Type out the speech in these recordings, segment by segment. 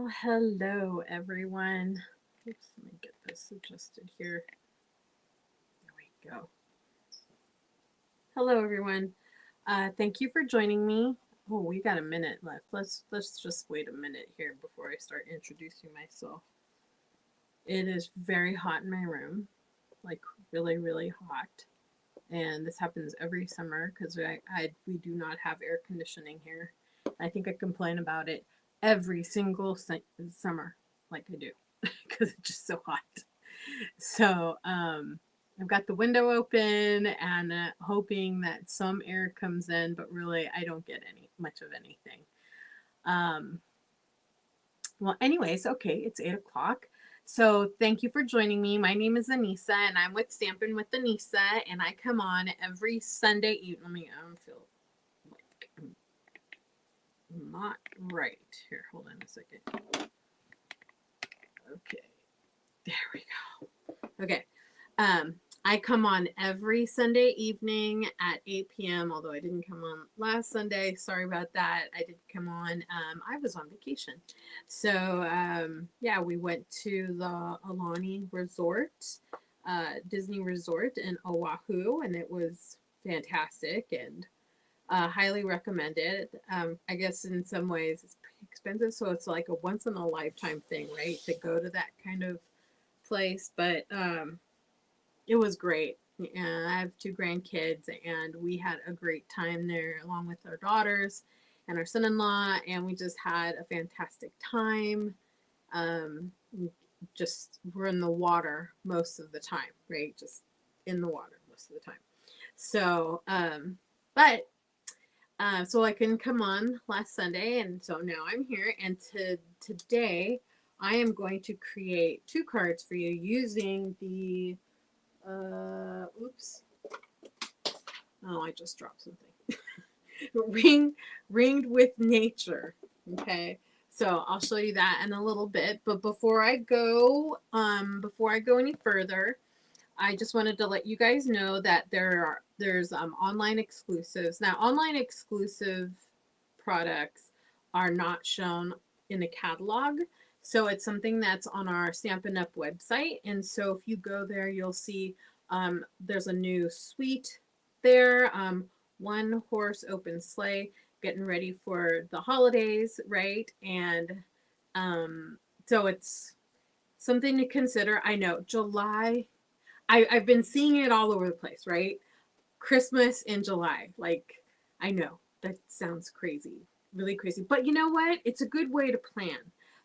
Well, hello everyone. Oops, let me get this adjusted here. There we go. Hello everyone. Thank you for joining me. Oh, we got a minute left. Let's just wait a minute here before I start introducing myself. It is very hot in my room, like really hot, and this happens every summer because we do not have air conditioning here. I think I complain about it every single summer, like I do, because it's just so hot. So I've got the window open and hoping that some air comes in, but really I don't get any much of anything. Um, well, anyways, okay, it's 8 o'clock. So thank you for joining me. My name is Anissa, and I'm with Stampin' with Anissa, and I come on every Sunday evening. Let me feel like I'm not right here. Hold on a second. Okay, there we go. Okay. I come on every Sunday evening at 8 p.m., although I didn't come on last Sunday. Sorry about that. I did come on. I was on vacation. So, yeah, we went to the Alani Resort, Disney Resort in Oahu, and it was fantastic and highly recommend it. I guess in some ways it's pretty expensive, so it's like a once in a lifetime thing, right? To go to that kind of place, but it was great. And I have two grandkids, and we had a great time there along with our daughters and our son in law, and we just had a fantastic time. Um, just we're in the water most of the time, right? Just in the water most of the time. So, but so I couldn't come on last Sunday, and so now I'm here. And today, I am going to create two cards for you using the oops. Oh, I just dropped something. Ringed with nature. Okay. So I'll show you that in a little bit. But before I go any further, I just wanted to let you guys know that there's online exclusives. Now, online exclusive products are not shown in the catalog. So it's something that's on our Stampin' Up website. And so if you go there, you'll see there's a new suite there. One horse open sleigh, getting ready for the holidays, right? And so it's something to consider. I know July, I've been seeing it all over the place, right? Christmas in July. Like, I know that sounds crazy, really crazy. But you know what? It's a good way to plan.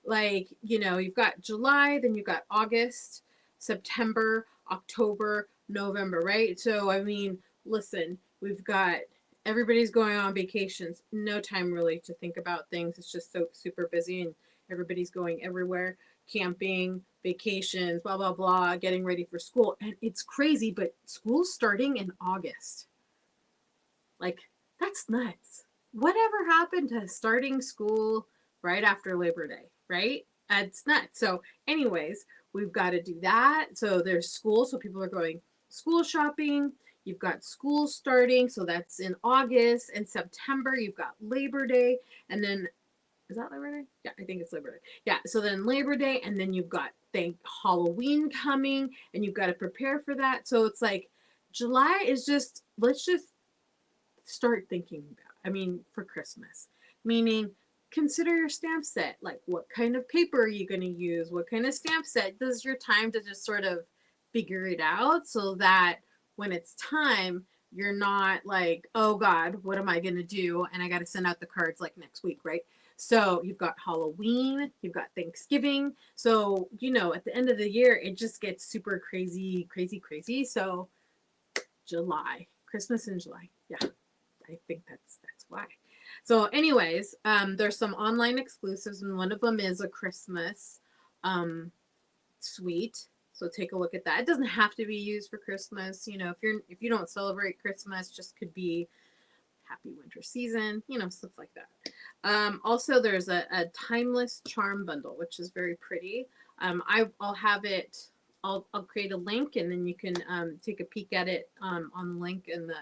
Like, you've got July, then you've got August, September, October, November, right? So, I mean, listen, we've got everybody's going on vacations. No time really to think about things. It's just so super busy and everybody's going everywhere, camping, vacations, blah, blah, blah, getting ready for school. And it's crazy, but school's starting in August. Like, that's nuts. Whatever happened to starting school right after Labor Day, right? That's nuts. So, anyways, we've got to do that. So, there's school. So, people are going school shopping. You've got school starting. So, that's in August and September. You've got Labor Day. And then is that Labor Day? Yeah, I think it's Labor Day. Yeah, so then Labor Day, and then you've got Halloween coming, and you've got to prepare for that. So it's like July is just let's just start thinking about. I mean, for Christmas, meaning consider your stamp set. Like, what kind of paper are you going to use? What kind of stamp set? This is your time to just sort of figure it out, so that when it's time, you're not like, oh God, what am I going to do? And I got to send out the cards like next week, right? So you've got Halloween, you've got Thanksgiving. So, at the end of the year, it just gets super crazy, crazy, crazy. So July, Christmas in July. Yeah, I think that's why. So anyways, there's some online exclusives, and one of them is a Christmas suite. So take a look at that. It doesn't have to be used for Christmas. If you don't celebrate Christmas, just could be happy winter season, stuff like that. Also, there's a timeless charm bundle, which is very pretty. I'll have it. I'll create a link, and then you can take a peek at it on the link in the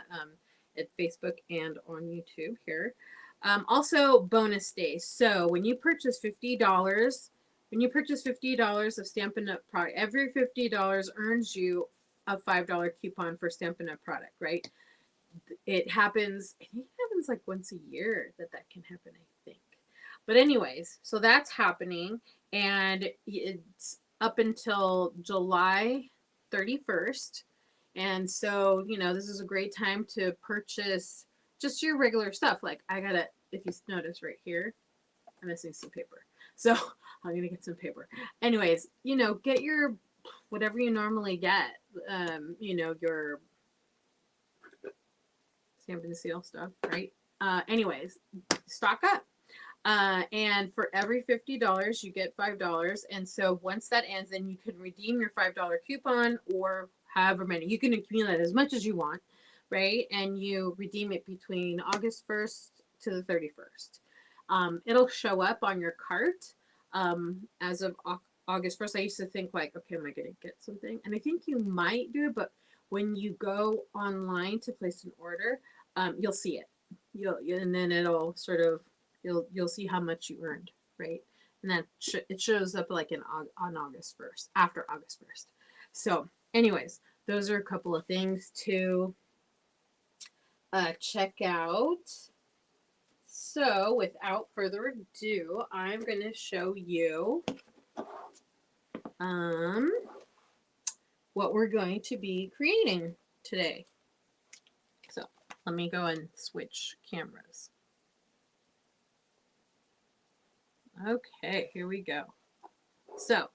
at Facebook and on YouTube here. Also, bonus days. So when you purchase $50, of Stampin' Up product, every $50 earns you a $5 coupon for Stampin' Up product, right? It happens, I think it happens like once a year that can happen, I think. But anyways, so that's happening, and it's up until July 31st. And so, this is a great time to purchase just your regular stuff. Like if you notice right here, I'm missing some paper. So I'm going to get some paper. Anyways, get your, whatever you normally get, your stamp and seal stuff, right? Anyways, stock up. And for every $50, you get $5. And so once that ends, then you can redeem your $5 coupon, or however many. You can accumulate as much as you want, right? And you redeem it between August 1st to the 31st. It'll show up on your cart as of August 1st. I used to think like, okay, am I going to get something? And I think you might do it, but when you go online to place an order, you'll see it. And then it'll sort of, you'll see how much you earned, right? And then it shows up like on August 1st, after August 1st. So anyways, those are a couple of things to check out. So without further ado, I'm going to show you what we're going to be creating today. So let me go and switch cameras. Okay, here we go. So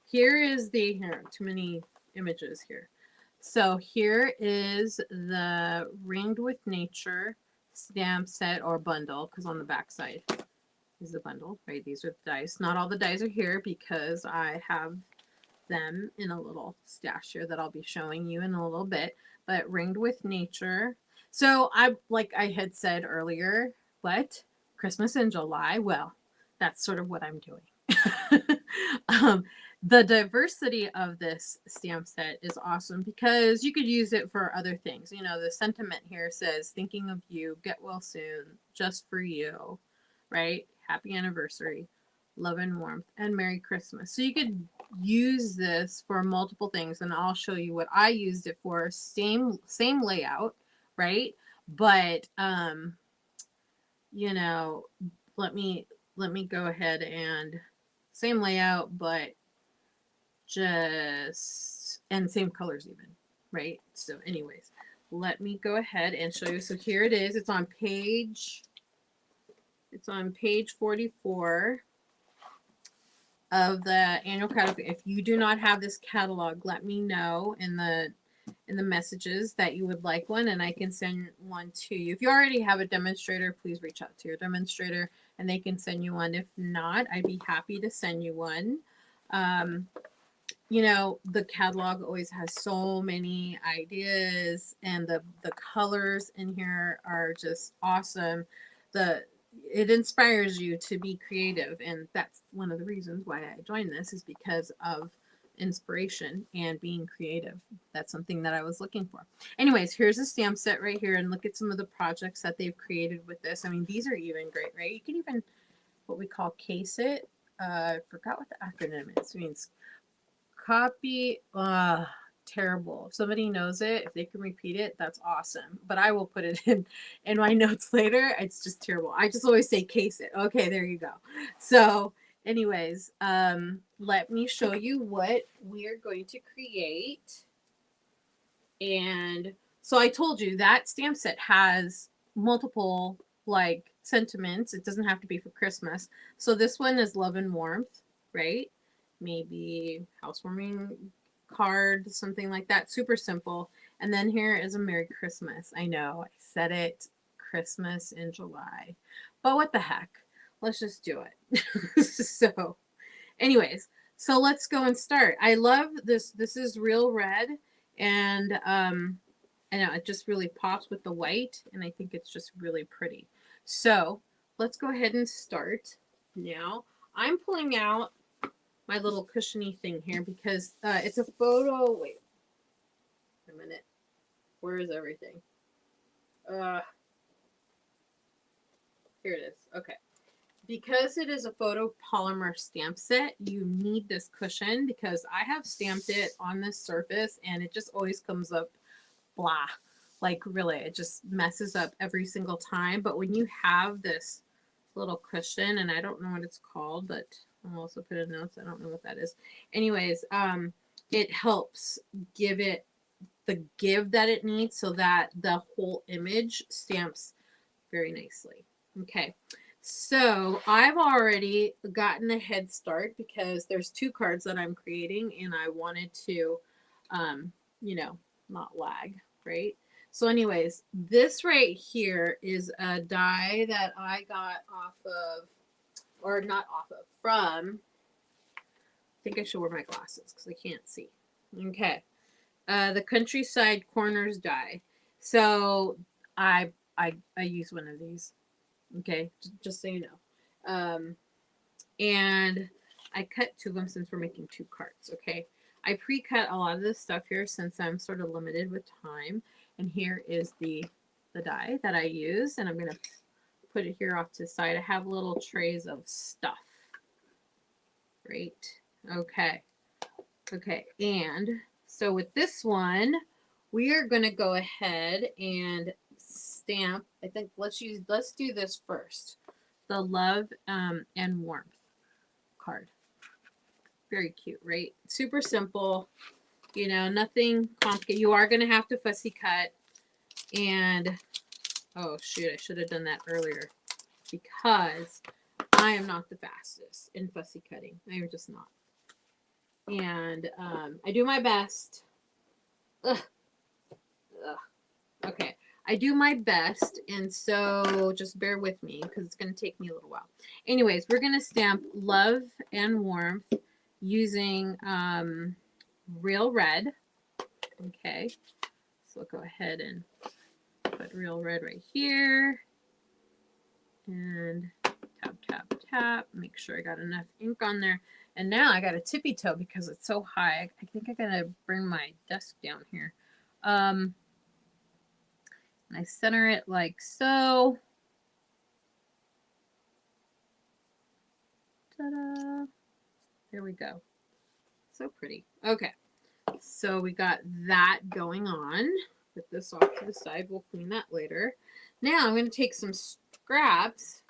here is too many images here. So here is the Ringed with Nature stamp set or bundle, because on the back side is the bundle, right? These are the dies. Not all the dies are here because I have them in a little stash here that I'll be showing you in a little bit. But Ringed with Nature. So like I had said earlier, what? Christmas in July? Well, that's sort of what I'm doing. The diversity of this stamp set is awesome because you could use it for other things. The sentiment here says, thinking of you, get well soon, just for you, right? Happy anniversary, love and warmth, and Merry Christmas. So you could use this for multiple things, and I'll show you what I used it for. Same layout, right? But, let me go ahead and same layout, but and same colors even, right? So anyways, let me go ahead and show you. So here it is. It's on page 44 of the annual catalog. If you do not have this catalog, let me know in the messages that you would like one, and I can send one to you. If you already have a demonstrator, please reach out to your demonstrator and they can send you one. If not, I'd be happy to send you one. The catalog always has so many ideas, and the colors in here are just awesome. It inspires you to be creative, and that's one of the reasons why I joined this, is because of inspiration and being creative. That's something that I was looking for. Anyways, here's a stamp set right here, and look at some of the projects that they've created with this. I mean, these are even great, right? You can even what we call case it. I forgot what the acronym is. It means copy. Terrible. If somebody knows it, if they can repeat it, that's awesome. But I will put it in my notes later. It's just terrible. I just always say case it. Okay, there you go. So anyways, let me show you what we're going to create. And so I told you that stamp set has multiple like sentiments. It doesn't have to be for Christmas. So this one is love and warmth, right? Maybe housewarming card, something like that. Super simple. And then here is a Merry Christmas. I know I said it, Christmas in July, but what the heck? Let's just do it. So anyways, so let's go and start. I love this. This is real red, and I know it just really pops with the white, and I think it's just really pretty. So let's go ahead and start now. I'm pulling out my little cushiony thing here because it's a photo. Wait a minute. Where is everything? here it is. Okay. Because it is a photopolymer stamp set, you need this cushion because I have stamped it on this surface and it just always comes up blah. Like really, it just messes up every single time. But when you have this little cushion, and I don't know what it's called, but I'll also put in notes. I don't know what that is. Anyways, it helps give it the give that it needs so that the whole image stamps very nicely. Okay. So I've already gotten a head start because there's 2 cards that I'm creating and I wanted to, you know, not lag, right? So anyways, this right here is a die that I got off of, or not off of, from, I think I should wear my glasses because I can't see. Okay. The Countryside Corners die. So I use one of these. Okay, just so you know. And I cut 2 of them since we're making 2 cards. Okay, I pre-cut a lot of this stuff here since I'm sort of limited with time. And here is the die that I use, and I'm gonna put it here off to the side. I have little trays of stuff. Right. Okay. Okay, and so with this one, we are gonna go ahead and stamp. I think let's do this first. The Love and Warmth card. Very cute, right? Super simple. You know, nothing complicated. You are going to have to fussy cut. And, oh shoot, I should have done that earlier. Because I am not the fastest in fussy cutting. I am just not. And I do my best. Ugh. Okay. I do my best, and so just bear with me because it's going to take me a little while. Anyways, we're going to stamp Love and Warmth using Real Red. Okay, so we'll go ahead and put Real Red right here. And tap, tap, tap. Make sure I got enough ink on there. And now I got a tippy toe because it's so high. I think I got to bring my desk down here. And I center it like so. Ta-da. There we go. So pretty. Okay. So we got that going on. Put this off to the side. We'll clean that later. Now I'm going to take some scraps.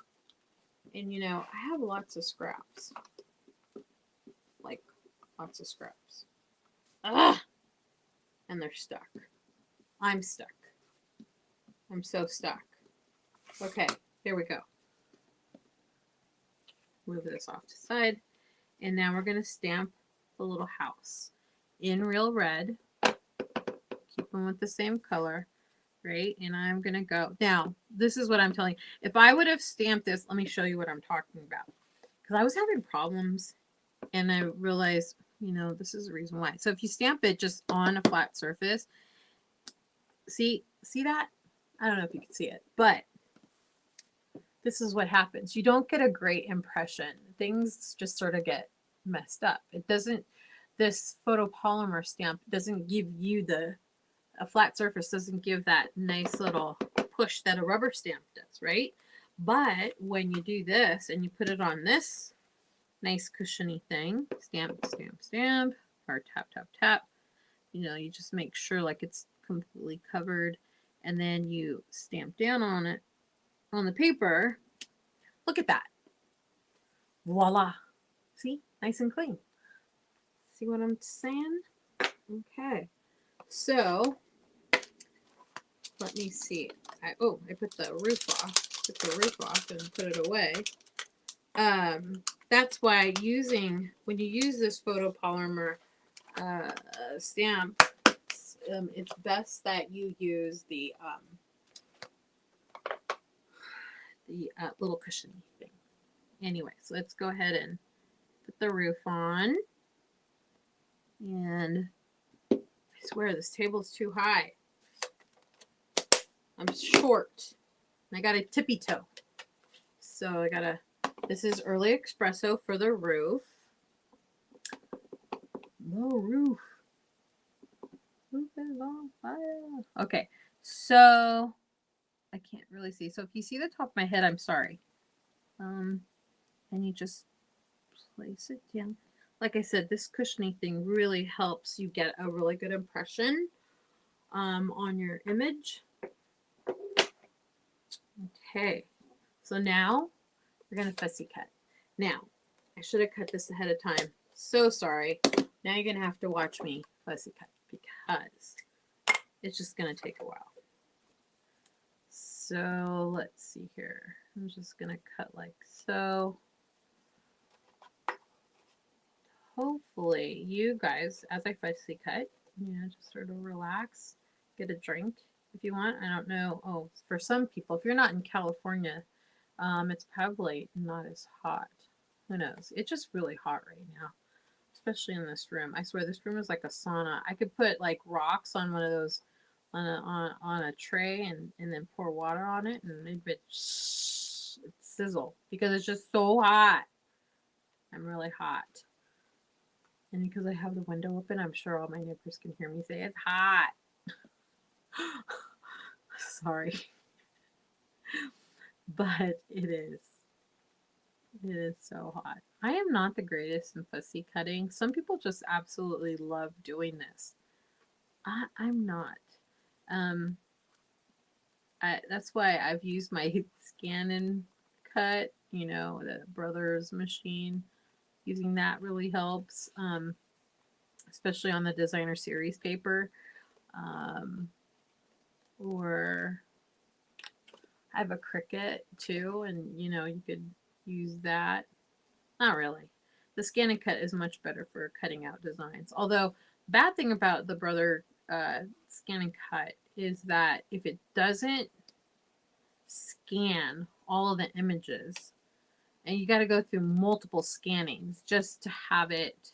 And you know, I have lots of scraps. Like, lots of scraps. Ah! And they're stuck. I'm stuck. I'm so stuck. Okay, here we go. Move this off to the side. And now we're going to stamp the little house in Real Red. Keep them with the same color, right? And I'm going to go. Now, this is what I'm telling you. If I would have stamped this, let me show you what I'm talking about. Because I was having problems and I realized, you know, this is the reason why. So if you stamp it just on a flat surface, see that? I don't know if you can see it, but this is what happens. You don't get a great impression. Things just sort of get messed up. It doesn't, this photopolymer stamp doesn't give you a flat surface doesn't give that nice little push that a rubber stamp does, right? But when you do this and you put it on this nice cushiony thing, stamp, stamp, stamp, or tap, tap, tap, you know, you just make sure like it's completely covered. And then you stamp down on it, on the paper. Look at that. Voila. See? Nice and clean. See what I'm saying? Okay. So, let me see. I put the roof off. Took the roof off and put it away. That's why when you use this photopolymer stamp, it's best that you use the little cushiony thing. Anyway, so let's go ahead and put the roof on. And I swear this table's too high. I'm short. And I got a tippy toe. So this is Early Espresso for the roof. No roof. Roof is on fire. Okay, so I can't really see. So if you see the top of my head, I'm sorry. And you just place it down. Like I said, this cushiony thing really helps you get a really good impression on your image. Okay, so now we're gonna fussy cut. Now, I should have cut this ahead of time. So sorry. Now you're gonna have to watch me fussy cut because it's just gonna take a while. So let's see here. I'm just gonna cut like so. Hopefully you guys, as I fussy cut, just sort of relax, get a drink if you want. I don't know. Oh, for some people, if you're not in California, it's probably not as hot. Who knows? It's just really hot right now, especially in this room. I swear this room is like a sauna. I could put like rocks on one of those on a tray and then pour water on it and it'd sizzle because it's just so hot. I'm really hot. And because I have the window open, I'm sure all my neighbors can hear me say, it's hot. Sorry. But it is. It is so hot. I am not the greatest in fussy cutting. Some people just absolutely love doing this. I'm not. That's why I've used my scan and cut, the Brothers machine. Using that really helps, especially on the designer series paper. Or I have a Cricut too, and you could use that. Not really. The scan and cut is much better for cutting out designs. Although, bad thing about the Brother scan and cut is that if it doesn't scan all of the images, and you got to go through multiple scannings just to have it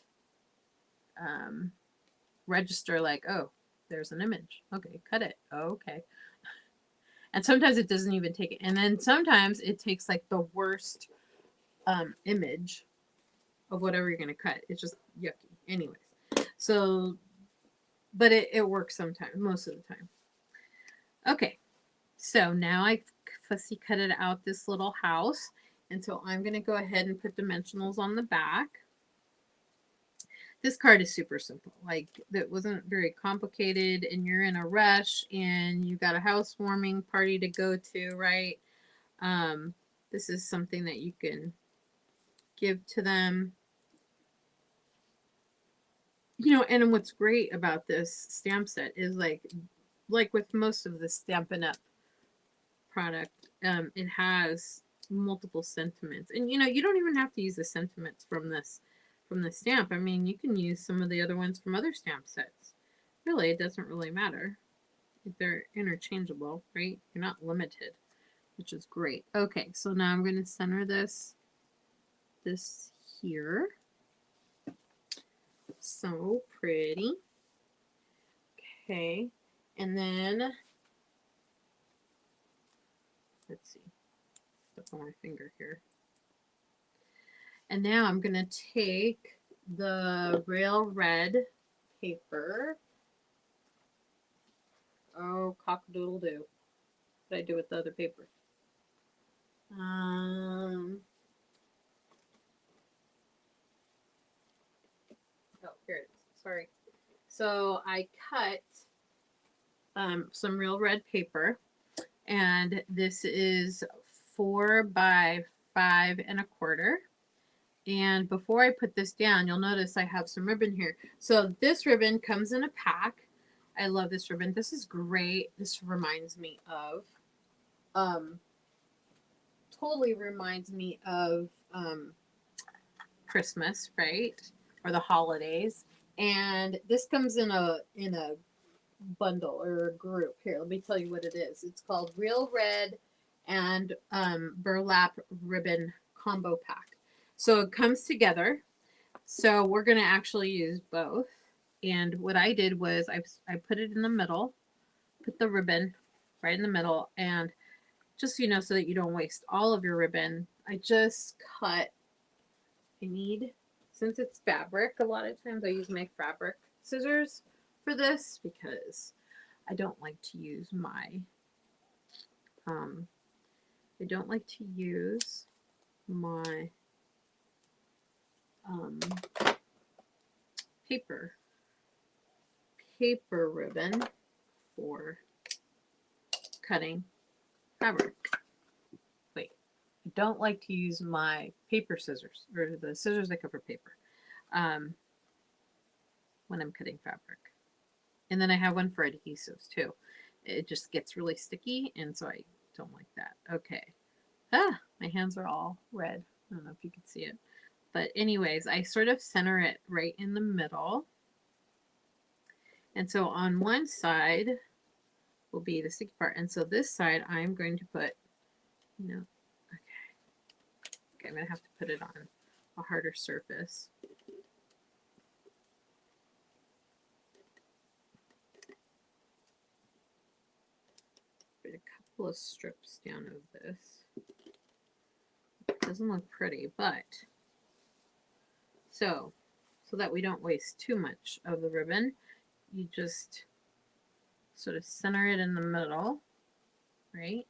register like, oh, there's an image. Okay, cut it. Oh, okay. And sometimes it doesn't even take it. And then sometimes it takes like the worst image of whatever you're going to cut. It's just yucky. Anyways. So, but it works sometimes, most of the time. Okay. So now I fussy cut it out this little house. And so I'm going to go ahead and put dimensionals on the back. This card is super simple. Like, that wasn't very complicated, and you're in a rush, and you got a housewarming party to go to, right? This is something that you can give to them. And what's great about this stamp set is like with most of the Stampin' Up! Product, it has multiple sentiments. And, you don't even have to use the sentiments from the stamp. I mean, you can use some of the other ones from other stamp sets. Really, it doesn't really matter. They're interchangeable, right? You're not limited, which is great. Okay, so now I'm going to center this here. So pretty. Okay, and then let's see. Step on my finger here. And now I'm going to take the Real Red paper. Oh, cock-a-doodle-doo. What did I do with the other paper? Oh, here it is. Sorry. So I cut some Real Red paper, and this is 4 by 5 1/4. And before I put this down, you'll notice I have some ribbon here. So this ribbon comes in a pack. I love this ribbon. This is great. This reminds me of, totally reminds me of Christmas, right? Or the holidays. And this comes in a bundle or a group. Here, let me tell you what it is. It's called Real Red and Burlap Ribbon Combo Pack. So it comes together. So we're going to actually use both. And what I did was I put it in the middle, put the ribbon right in the middle, and just, so that you don't waste all of your ribbon, I just cut. Since it's fabric, a lot of times I use my fabric scissors for this because I don't like to use my paper ribbon for cutting fabric. Wait, I don't like to use my paper scissors, or the scissors that cover paper, when I'm cutting fabric. And then I have one for adhesives too. It just gets really sticky, and so I don't like that. Okay. My hands are all red. I don't know if you can see it. But anyways, I sort of center it right in the middle. And so on one side will be the sticky part. And so this side I'm going to put, okay, I'm going to have to put it on a harder surface. Put a couple of strips down of this. It doesn't look pretty, but so that we don't waste too much of the ribbon, you just sort of center it in the middle, right?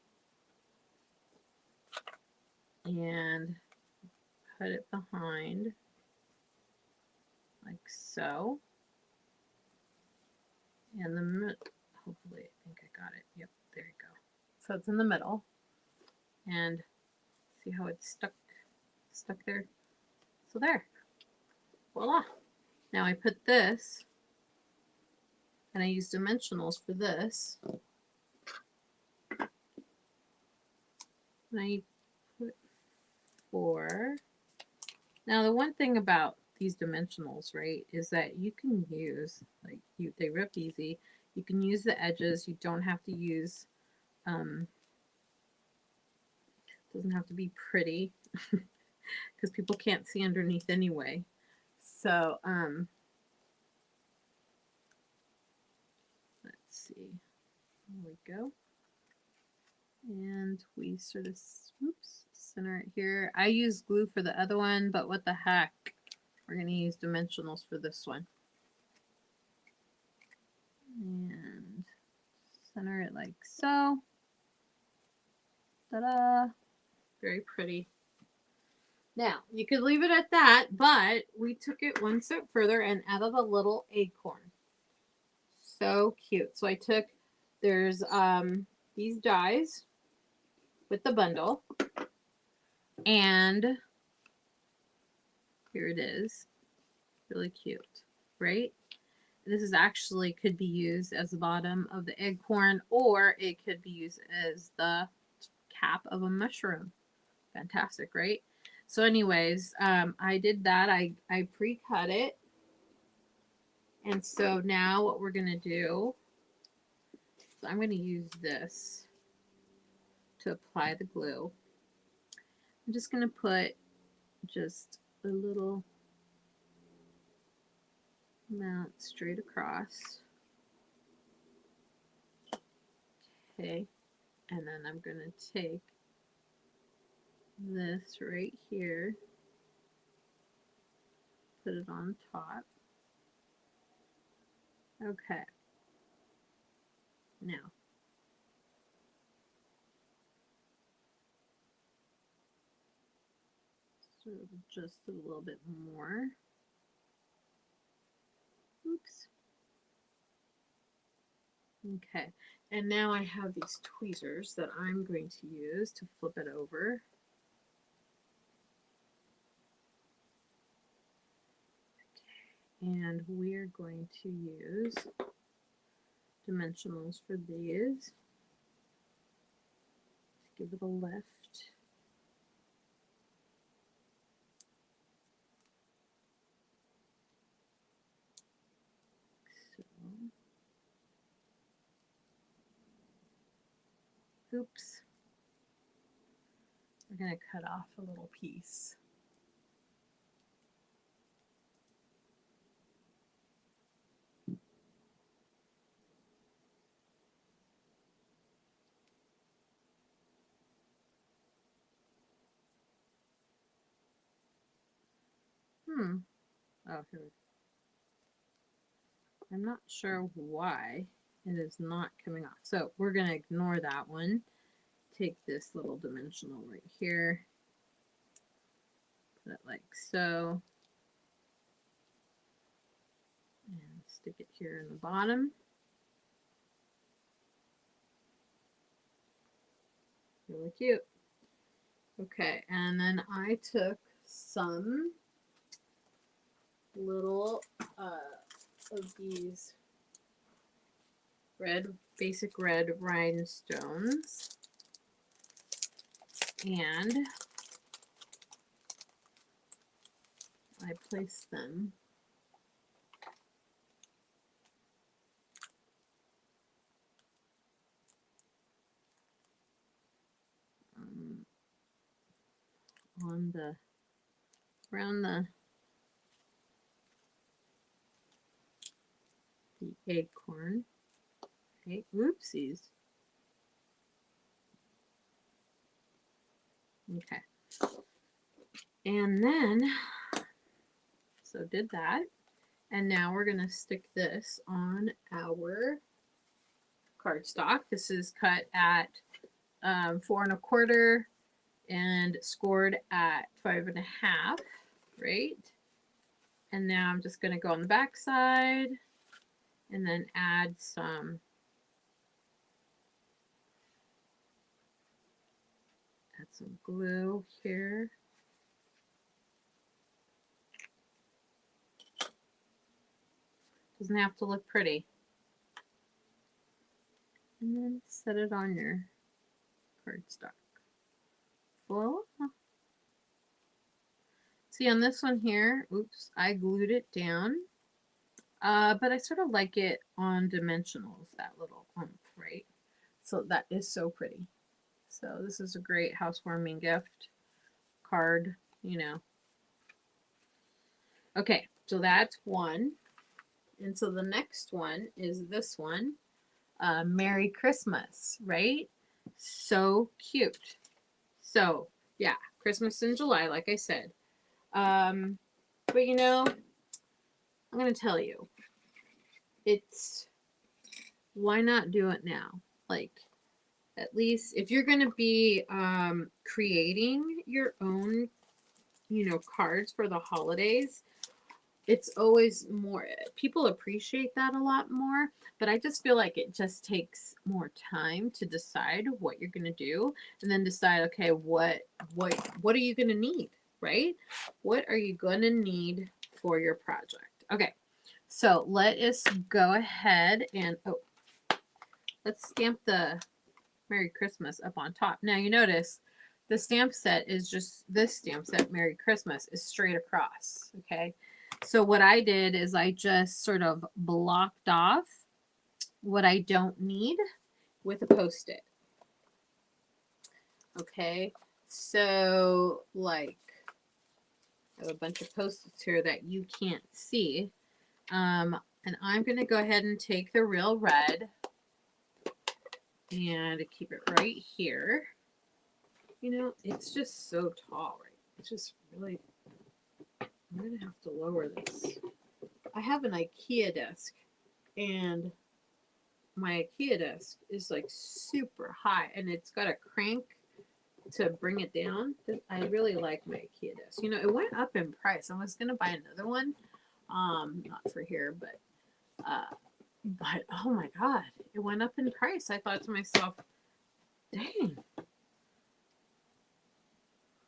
And put it behind like so. And hopefully, I think I got it. Yep, there you go. So it's in the middle. And see how it's stuck there? So there. Voila. Now I put this, and I use dimensionals for this. And I put 4. Now the one thing about these dimensionals, right, is that you can use, like, they rip easy. You can use the edges. You don't have to use, doesn't have to be pretty because people can't see underneath anyway. So, let's see. There we go. And we sort of, center it here. I use glue for the other one, but what the heck? We're going to use dimensionals for this one. And center it like so. Ta-da! Very pretty. Now, you could leave it at that, but we took it one step further and added a little acorn. So cute. So I took, there's these dies with the bundle, and here it is. Really cute, right? This is actually could be used as the bottom of the acorn, or it could be used as the cap of a mushroom. Fantastic, right? So anyways, I did that. I pre-cut it. And so now what we're going to do, so I'm going to use this to apply the glue. I'm just going to put just a little amount straight across. Okay. And then I'm going to take this right here, put it on top. Okay. Now, sort of just a little bit more. Oops. Okay, and now I have these tweezers that I'm going to use to flip it over. And we're going to use dimensionals for these to give it a lift. So, oops. We're going to cut off a little piece. Oh, here. I'm not sure why it is not coming off. So we're going to ignore that one. Take this little dimensional right here. Put it like so. And stick it here in the bottom. Really cute. Okay, and then I took some little of these basic red rhinestones, and I placed them on around the acorn. Okay, whoopsies. Okay. And then, so did that. And now we're going to stick this on our cardstock. This is cut at 4 1/4 and scored at 5 1/2, right? And now I'm just going to go on the back side and then add some glue here. Doesn't have to look pretty. And then set it on your cardstock. Voila. See, on this one here, oops, I glued it down. But I sort of like it on dimensionals, that little oomph, right? So that is so pretty. So this is a great housewarming gift card, you know. Okay, so that's one. And so the next one is this one, Merry Christmas, right? So cute. So yeah, Christmas in July, like I said. But you know, I'm going to tell you, it's, why not do it now? Like, at least if you're going to be creating your own, you know, cards for the holidays, it's always more, people appreciate that a lot more, but I just feel like it just takes more time to decide what you're going to do, and then decide, okay, what are you going to need, right? What are you going to need for your project? Okay, so let us go ahead and, let's stamp the Merry Christmas up on top. Now you notice the stamp set is just, this stamp set, Merry Christmas, is straight across, okay? So what I did is I just sort of blocked off what I don't need with a Post-it. Okay, so like I have a bunch of Post-its here that you can't see. And I'm going to go ahead and take the Real Red and keep it right here. You know, it's just so tall, right? It's just really, I'm going to have to lower this. I have an IKEA desk, and my IKEA desk is like super high, and it's got a crank to bring it down. I really like my IKEA desk. You know, it went up in price. I was going to buy another one, not for here, but oh my God, it went up in price. I thought to myself, dang,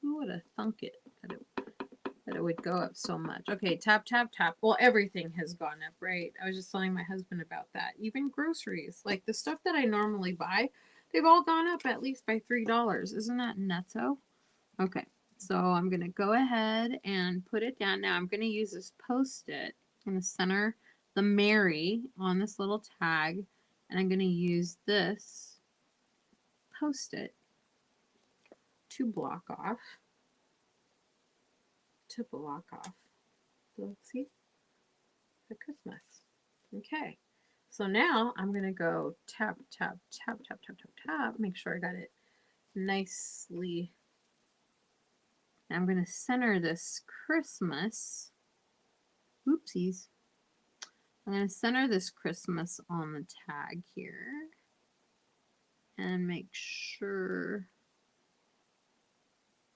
who would have thunk it that it would go up so much? Okay, tap, tap, tap. Well, everything has gone up, right? I was just telling my husband about that. Even groceries, like the stuff that I normally buy, they've all gone up at least by $3. Isn't that nutso? Okay, so I'm going to go ahead and put it down. Now I'm going to use this Post-it in the center, the Merry on this little tag, and I'm going to use this Post-it to block off, see, the Christmas. Okay, so now I'm going to go tap, tap, tap, tap, tap, tap, tap, make sure I got it nicely. I'm going to center this Christmas. Oopsies. I'm going to center this Christmas on the tag here and make sure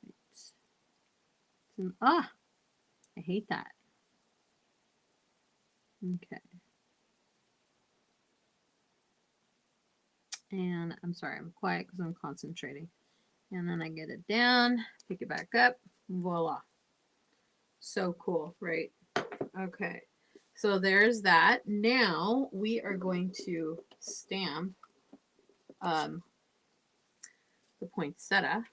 it's I hate that. Okay. And I'm sorry, I'm quiet because I'm concentrating. And then I get it down, pick it back up, voila. So cool, right? Okay. So there's that. Now we are going to stamp the poinsettia.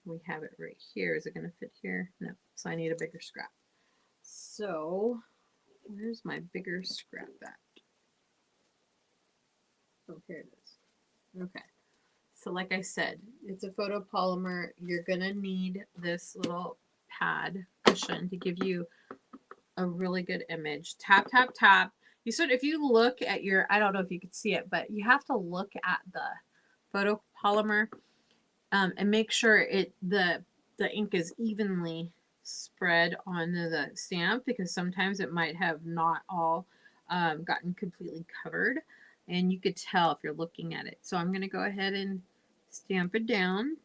We have it right here. Is it going to fit here? No. So I need a bigger scrap. So where's my bigger scrap at? Oh, here it is. Okay. So like I said, it's a photopolymer. You're going to need this little pad cushion to give you a really good image. Tap, tap, tap. You sort of, if you look at your, I don't know if you could see it, but you have to look at the photopolymer and make sure the ink is evenly spread on the stamp, because sometimes it might have not all gotten completely covered, and you could tell if you're looking at it. So I'm going to go ahead and stamp it down.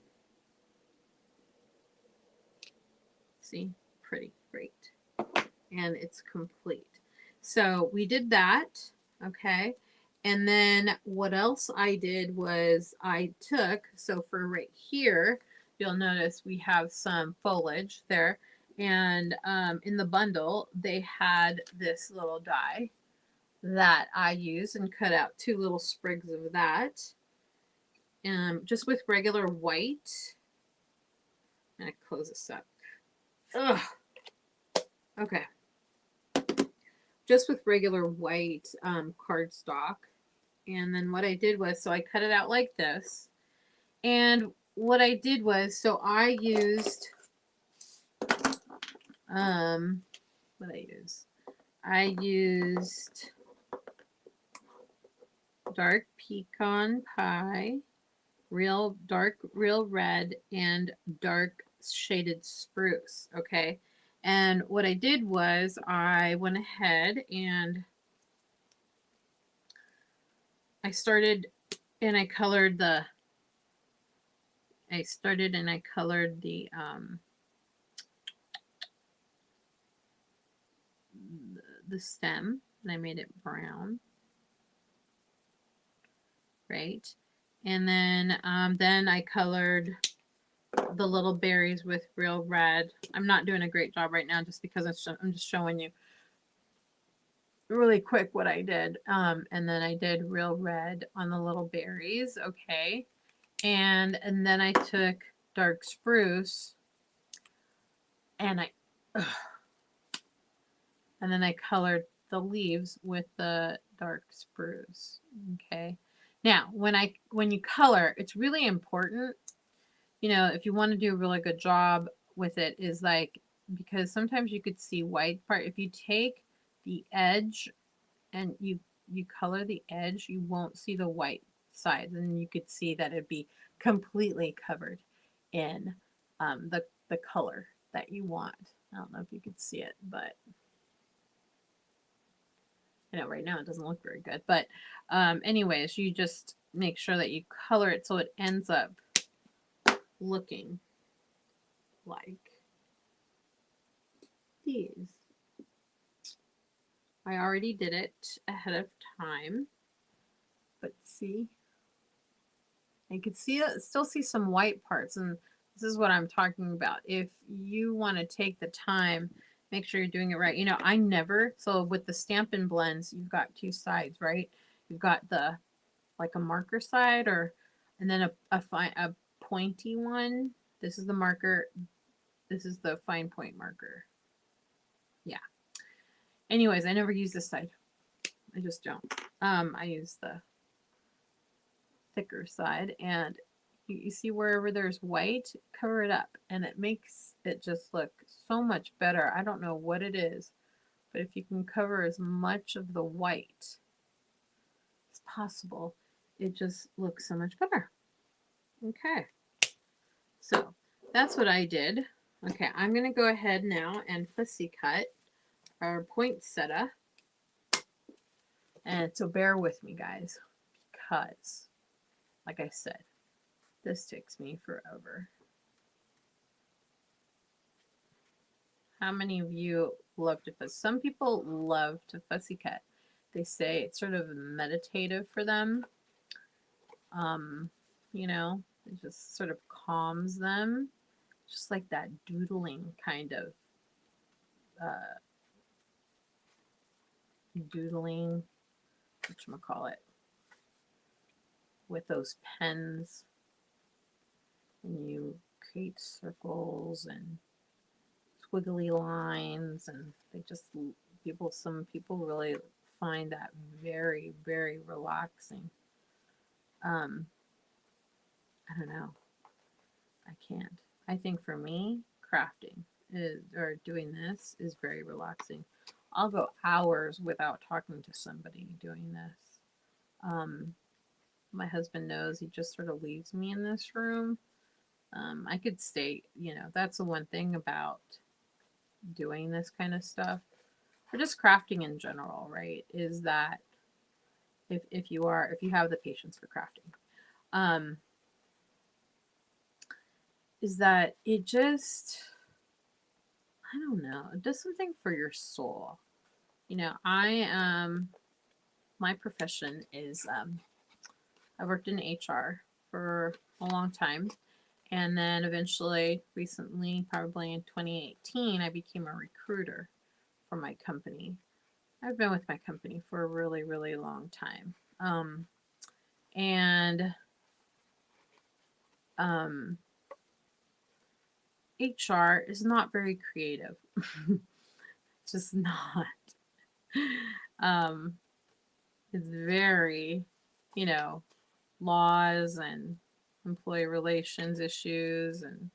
See, pretty, great. And it's complete. So we did that, okay? And then what else I did was I took, so for right here, you'll notice we have some foliage there. And in the bundle, they had this little die that I used and cut out 2 little sprigs of that. Just with regular white. I'm going to close this up. Ugh. Okay. Just with regular white cardstock. And then what I did was, so I cut it out like this. And what I did was, so I used, what I use? I used dark pecan pie, real dark, real red, and dark shaded spruce. Okay. And what I did was I went ahead and I started and I colored the the stem, and I made it brown, right? And then I colored the little berries with real red. I'm not doing a great job right now just because I'm just showing you really quick what I did. And then I did real red on the little berries, okay? And then I took dark spruce and and then I colored the leaves with the dark spruce, okay? Now, when you color, it's really important, you know, if you want to do a really good job with it, is like, because sometimes you could see white part. If you take the edge and you color the edge, you won't see the white sides, and you could see that it'd be completely covered in the color that you want. I don't know if you could see it, but I know right now it doesn't look very good. But anyways, you just make sure that you color it so it ends up looking like these. I already did it ahead of time, but see, you can see it, still see some white parts, and this is what I'm talking about. If you want to take the time, make sure you're doing it right. You know, I never, so with the Stampin' Blends, you've got 2 sides, right? You've got the, like a marker side, and then a pointy one. This is the marker. This is the fine point marker. Yeah. Anyways, I never use this side. I just don't. I use the thicker side, and you see wherever there's white, cover it up, and it makes it just look so much better. I don't know what it is, but if you can cover as much of the white as possible, it just looks so much better. Okay, so that's what I did. Okay, I'm going to go ahead now and fussy cut our poinsettia. And so bear with me, guys, because, like I said, this takes me forever. how many of you love to fuss? Some people love to fussy cut. They say it's sort of meditative for them. Um, you know, it just sort of calms them, just like that doodling kind of uh, doodling, whatchamacallit, with those pens, and you create circles and squiggly lines, and some people really find that very, very relaxing. Um, I don't know. I can't. I think for me, crafting or doing this is very relaxing. I'll go hours without talking to somebody doing this. My husband knows, he just sort of leaves me in this room. I could stay, that's the one thing about doing this kind of stuff, or just crafting in general, right? Is that if you have the patience for crafting, is that it just, I don't know, it does something for your soul. My profession is, I worked in HR for a long time. And then eventually, recently, probably in 2018, I became a recruiter for my company. I've been with my company for a really, really long time. And HR is not very creative. It's just not. It's very, laws and employee relations issues and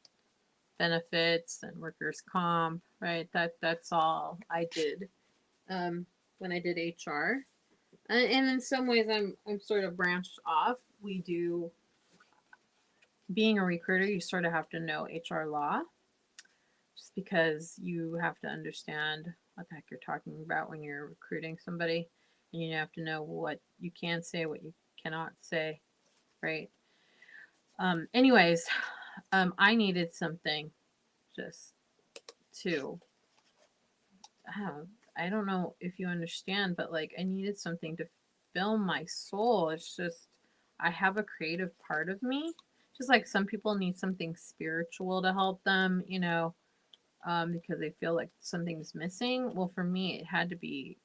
benefits and workers' comp, right? That's all I did when I did HR. And in some ways, I'm sort of branched off. We do, being a recruiter, you sort of have to know HR law, just because you have to understand what the heck you're talking about when you're recruiting somebody, and you have to know what you can say, what you cannot say, right? Anyways, I needed something just to, I don't know if you understand, but like I needed something to fill my soul. It's just, I have a creative part of me, just like some people need something spiritual to help them, because they feel like something's missing. Well, for me, it had to be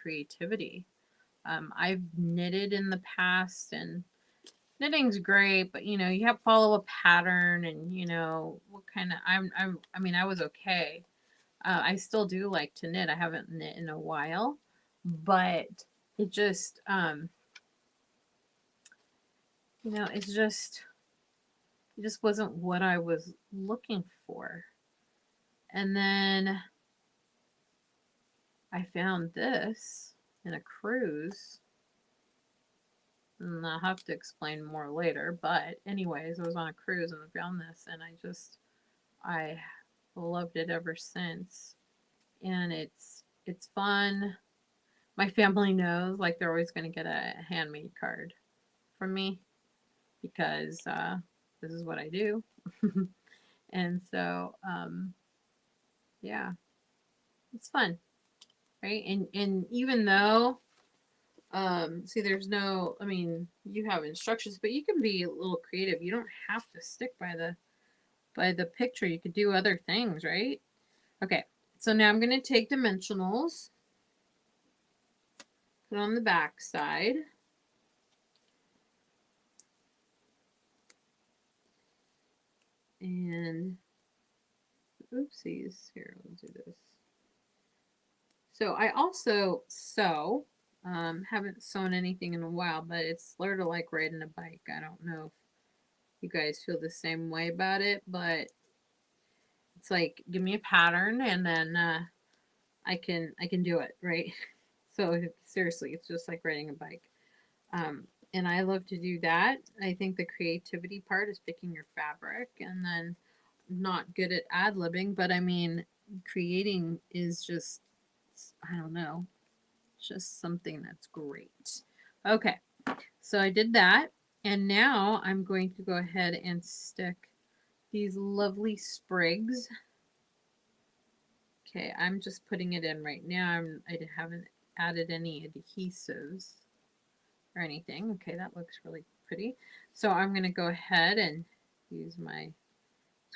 creativity. I've knitted in the past, and knitting's great, but you have to follow a pattern, and what kind of, I mean, I was okay. I still do like to knit. I haven't knit in a while, but it just, it just wasn't what I was looking for. And then I found this in a cruise, and I'll have to explain more later. But anyways, I was on a cruise and I found this, and I loved it ever since. And it's fun. My family knows, like, they're always going to get a handmade card from me, because this is what I do. And so, yeah, it's fun, right? And even though, see, there's no, I mean, you have instructions, but you can be a little creative. You don't have to stick by the picture. You could do other things, right? Okay, so now I'm going to take dimensionals, put on the back side. And oopsies, here, let's do this. So I also sew. Haven't sewn anything in a while, but it's sort of like riding a bike. I don't know if you guys feel the same way about it, but it's like, give me a pattern, and then I can do it, right? So seriously, it's just like riding a bike. And I love to do that. I think the creativity part is picking your fabric, and then not good at ad-libbing, but I mean, creating is just, I don't know, just something that's great. Okay, so I did that, and now I'm going to go ahead and stick these lovely sprigs Okay, I'm just putting it in right now. I haven't added any adhesives or anything. Okay, that looks really pretty. So I'm going to go ahead and use my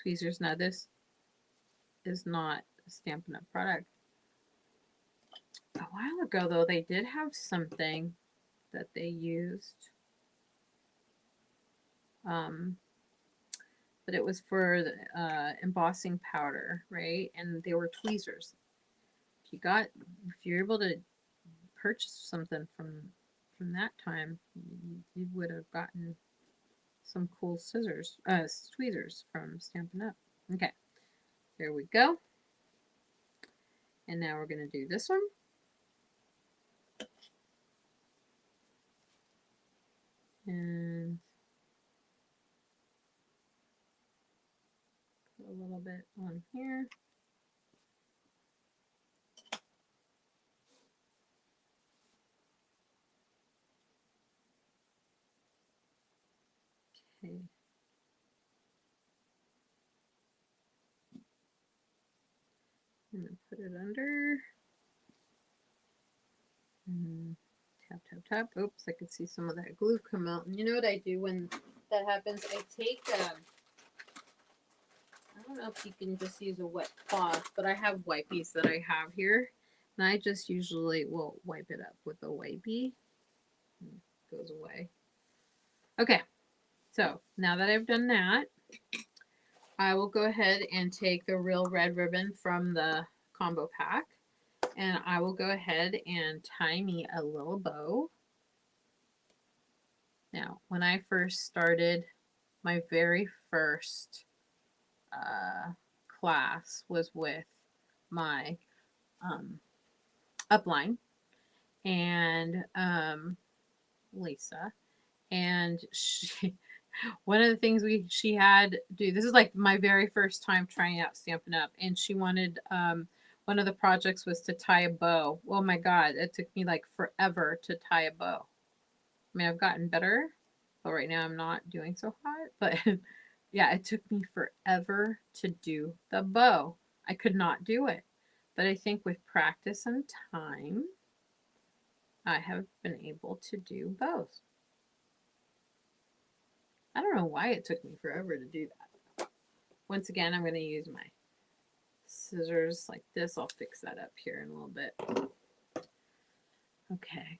tweezers. Now this is not a Stampin' Up! Product. A while ago though, they did have something that they used. But it was for embossing powder, right? And they were tweezers. If you're able to purchase something from that time, you would have gotten some cool tweezers from Stampin' Up. Okay, there we go. And now we're going to do this one. And put a little bit on here. Okay. I'm going to put it under. And tap, tap, tap. Oops, I could see some of that glue come out. And you know what I do when that happens? I take, I don't know if you can just use a wet cloth, but I have wipies that I have here. And I just usually will wipe it up with a wipey. And it goes away. Okay, so now that I've done that, I will go ahead and take the Real Red ribbon from the combo pack. And I will go ahead and tie me a little bow. Now, when I first started, my very first class was with my upline and Lisa. And one of the things she had do, this is like my very first time trying out Stampin' Up! And she wanted, one of the projects was to tie a bow. Oh my God, it took me like forever to tie a bow. I mean, I've gotten better, but right now I'm not doing so hot. But yeah, it took me forever to do the bow. I could not do it. But I think with practice and time, I have been able to do bows. I don't know why it took me forever to do that. Once again, I'm going to use my scissors like this. I'll fix that up here in a little bit. Okay.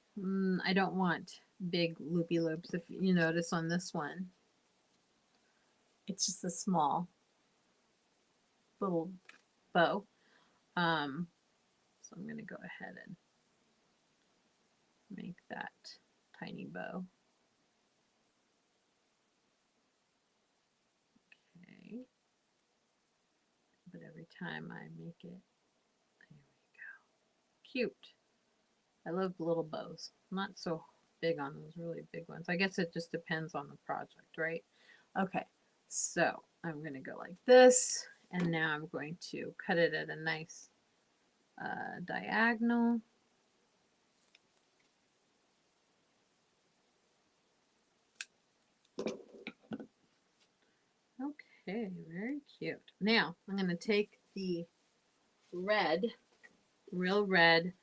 I don't want big loopy loops. If you notice on this one, it's just a small little bow. So I'm going to go ahead and make that tiny bow. Okay. But every time I make it, there we go. Cute. I love little bows. I'm not so big on those really big ones. I guess it just depends on the project, right? Okay, so I'm going to go like this, and now I'm going to cut it at a nice diagonal. Okay, very cute. Now I'm going to take the Real Red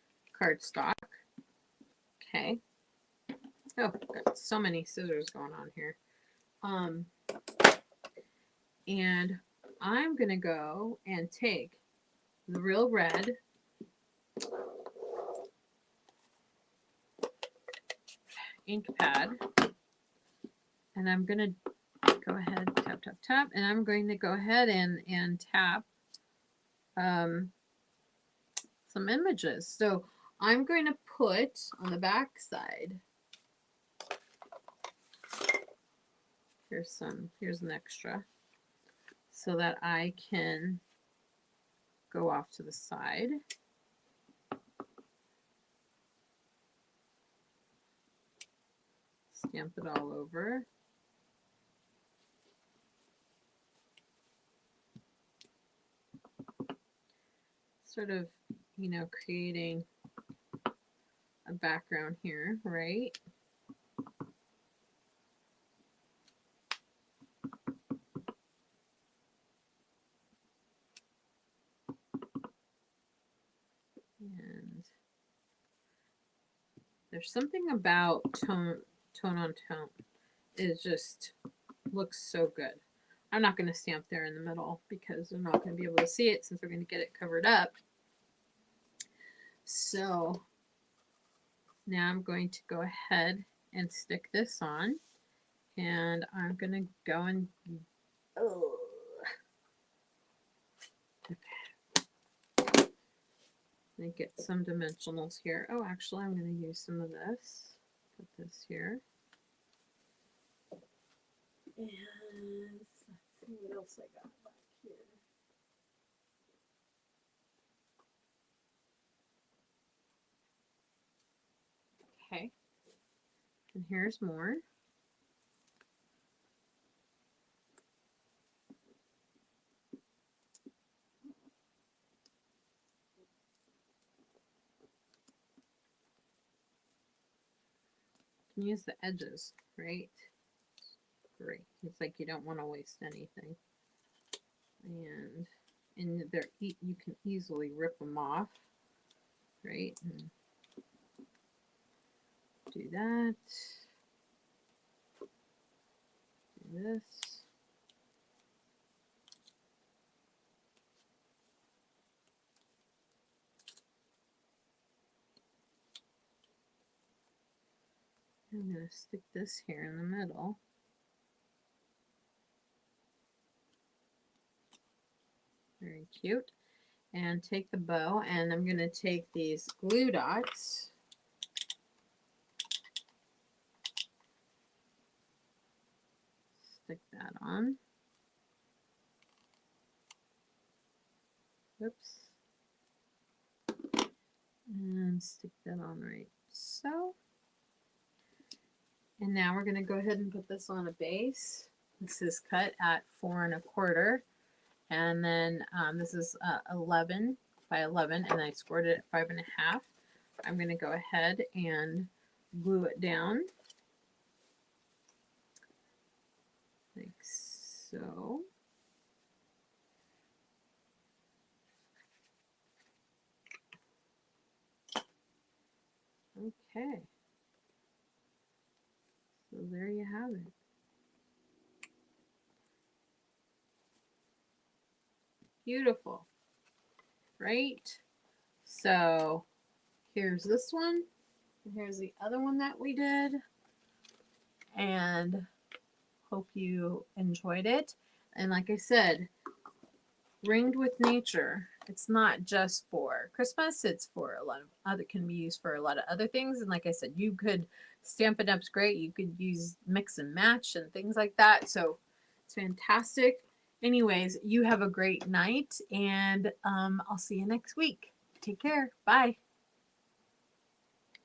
cardstock. Okay. Oh, got so many scissors going on here. And I'm going to go and take the Real Red ink pad, and I'm going to go ahead, tap, tap, tap, and I'm going to go ahead and tap some images. So I'm going to put on the back side, here's an extra, so that I can go off to the side. Stamp it all over. Sort of, creating a background here, right? There's something about tone on tone. It just looks so good. I'm not going to stamp there in the middle because they're not going to be able to see it since we're going to get it covered up. So now I'm going to go ahead and stick this on, and I'm going to go and and get some dimensionals here. Oh, actually, I'm going to use some of this. Put this here. And let's see what else I got back here. Okay. And here's more. You can use the edges, right? Great. It's like you don't want to waste anything. And they're you can easily rip them off, right? And do that. Do this. I'm going to stick this here in the middle. Very cute. And take the bow, and I'm going to take these glue dots. Stick that on. Oops. And stick that on right so. And now we're going to go ahead and put this on a base. This is cut at 4 1/4. And then this is 11 by 11, and I scored it at 5 1/2. I'm going to go ahead and glue it down like so. Okay. So there you have it. Beautiful, right? So here's this one, and here's the other one that we did, and hope you enjoyed it. And like I said, Ringed with Nature, it's not just for Christmas, it's for a lot of other, can be used for a lot of other things. And like I said, you could Stampin' Up's great, you could use mix and match and things like that, so it's fantastic. Anyways, you have a great night, and I'll see you next week. Take care. Bye.